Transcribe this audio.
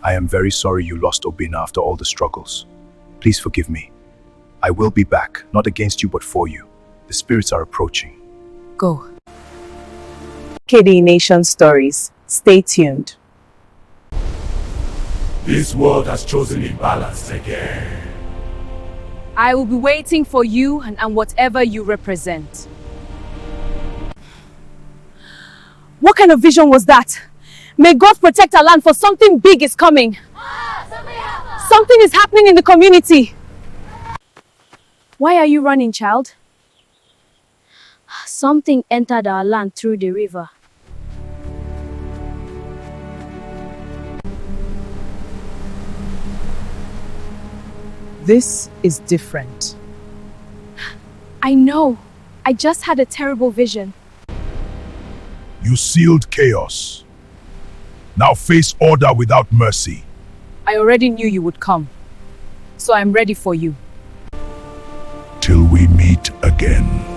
I am very sorry you lost Obina after all the struggles. Please forgive me. I will be back, not against you but for you. The spirits are approaching. Go. KAYDEENATION stories. Stay tuned. This world has chosen imbalance again. I will be waiting for you and whatever you represent. What kind of vision was that? May God protect our land, for something big is coming. Something is happening in the community. Why are you running, child? Something entered our land through the river. This is different. I know. I just had a terrible vision. You sealed chaos. Now face order without mercy. I already knew you would come. So I'm ready for you. Till we meet again.